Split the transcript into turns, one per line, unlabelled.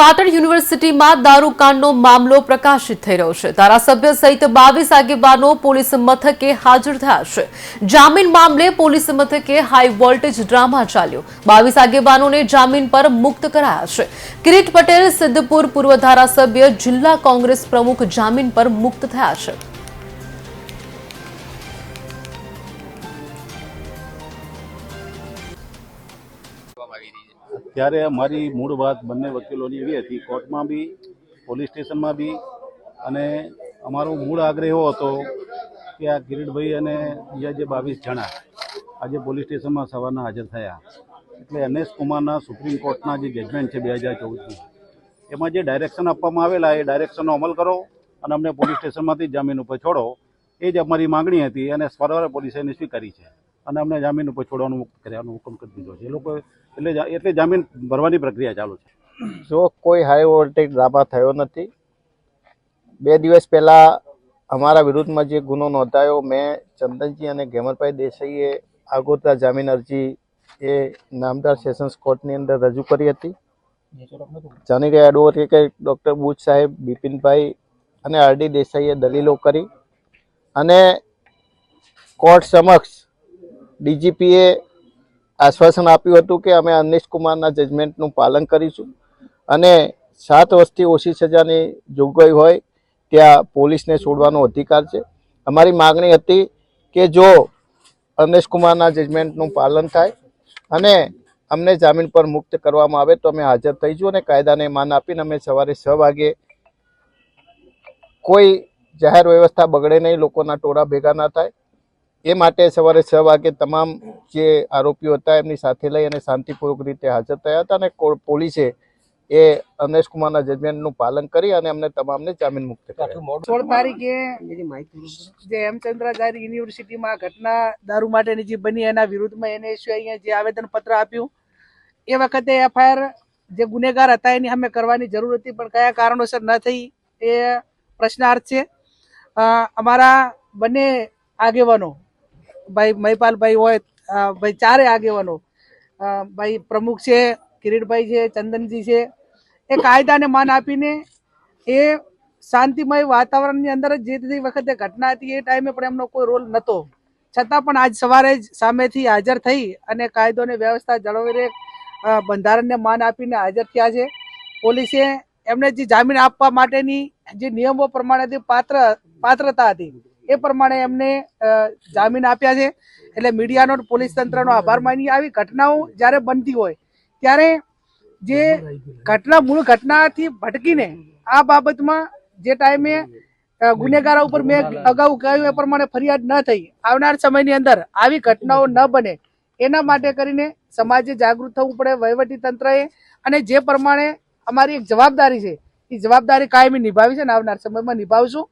પાટણ યુનિવર્સિટીમાં દારૂકાંડનો મામલો પ્રકાશિત થઈ રહ્યો છે। ધારાસભ્ય સહિત 22 આગેવાનો પોલીસ મથકે હાજર થયા છે। જામીન મામલે પોલીસ મથકે હાઈ વોલ્ટેજ ડ્રામા ચાલ્યો। 22 આગેવાનોને જામીન પર મુક્ત કરાયા છે। કિરીટ પટેલ સિદ્ધપુર પૂર્વ ધારાસભ્ય જિલ્લા કોંગ્રેસ પ્રમુખ જામીન પર મુક્ત થયા છે।
ત્યારે અમારી મૂળ વાત બંને વકીલોની એવી હતી, કોર્ટમાં બી પોલીસ સ્ટેશનમાં બી, અને અમારો મૂળ આગ્રહ એવો હતો કે આ કિરીટભાઈ અને બીજા જે 22 જણા આજે પોલીસ સ્ટેશનમાં સવારના હાજર થયા, એટલે NS કુમારના સુપ્રીમ કોર્ટના જે જજમેન્ટ છે 2014ની, એમાં જે ડાયરેક્શન આપવામાં આવેલા એ ડાયરેક્શનનો અમલ કરો અને અમને પોલીસ સ્ટેશનમાંથી જામીન ઉપર છોડો, એ જ અમારી માંગણી હતી અને સવારે પોલીસે એને સ્વીકારી છે અને અમને જામીન ઉપર છોડવાનું મુક્ત કર્યાનો હુકમ કરી દીધો છે। એ લોકો એટલે જામીન ભરવાની પ્રક્રિયા ચાલુ છે।
જો કોઈ હાઈ વોલ્ટેજ ડ્રામા થયો નથી। 2 દિવસ પહેલા અમારા વિરુદ્ધમાં જે ગુનો નોંધાયો, મેં ચંદનજી અને ઘેમરભાઈ દેસાઈએ આગોતરા જામીન અરજી એ નામદાર સેશન્સ કોર્ટની અંદર રજૂ કરી હતી। જાણી ગયા એડવોકેટ ડૉક્ટર બુચ સાહેબ, બિપિનભાઈ અને RD દેસાઈએ દલીલો કરી અને કોર્ટ સમક્ષ DGPએ આશ્વાસન આપ્યું હતું કે અમે NS કુમારના જજમેન્ટનું પાલન કરીશું અને 7 વર્ષથી ઓછી સજાની જોગવાઈ હોય ત્યાં પોલીસને છોડવાનો અધિકાર છે। અમારી માગણી હતી કે જો NS કુમારના જજમેન્ટનું પાલન થાય અને અમને જામીન પર મુક્ત કરવામાં આવે તો અમે હાજર થઈશું અને કાયદાને માન આપીને અમે સવારે 6 વાગે, કોઈ જાહેર વ્યવસ્થા બગડે નહીં, લોકોના ટોળા ભેગા ના થાય એ માટે સવારે 6 વાગે તમામ જે આરોપીઓ હતા એમની સાથે લઈ અને શાંતિપૂર્વક રીતે હાજર થયા હતા અને પોલીસે એ NS કુમારના જજમેન્ટનું પાલન કરી અને અમને તમામને જામીન મુક્ત કર્યા।
16 તારીખે જે હેમચંદ્રાચાર્ય યુનિવર્સિટીમાં ઘટના દારૂ માટેની જે બની એના વિરુદ્ધમાં NSU અહીંયા જે આવેદનપત્ર આપ્યું, એ વખતે FIR જે ગુનેગાર હતા એની સામે કરવાની જરૂર હતી, પણ કયા કારણોસર ન થઈ એ પ્રશ્નાર્થ છે। અમારા બંને આગેવાનો, ભાઈ મહિપાલભાઈ હોય, ભાઈ 4 આગેવાનો, ભાઈ પ્રમુખ છે, કિરીટભાઈ છે, ચંદનજી છે, એ કાયદાને માન આપીને એ શાંતિમય વાતાવરણની અંદર જે તે વખતે ઘટના હતી એ ટાઈમે પણ એમનો કોઈ રોલ નહોતો, છતાં પણ આજ સવારે જ સામેથી હાજર થઈ અને કાયદો અને વ્યવસ્થા જળવાઈ રહે, બંધારણને માન આપીને હાજર થયા છે। પોલીસે એમને જે જામીન આપવા માટેની જે નિયમો પ્રમાણેથી પાત્રતા હતી એ પ્રમાણે એમને જામીન આપ્યા છે। એટલે મીડિયાનો, પોલીસ તંત્રનો આભાર માની। આવી ઘટનાઓ જ્યારે બનતી હોય ત્યારે જે મૂળ ઘટનાથી ભટકીને આ બાબતમાં જે ટાઈમે ગુનેગારો ઉપર મેં અગાઉ કહ્યું એ પ્રમાણે ફરિયાદ ન થઈ, આવનાર સમયની અંદર આવી ઘટનાઓ ન બને એના માટે કરીને સમાજે જાગૃત થવું પડે, વહીવટી તંત્રએ, અને જે પ્રમાણે અમારી એક જવાબદારી છે એ જવાબદારી કાયમી નિભાવી છે અને આવનાર સમયમાં નિભાવશું।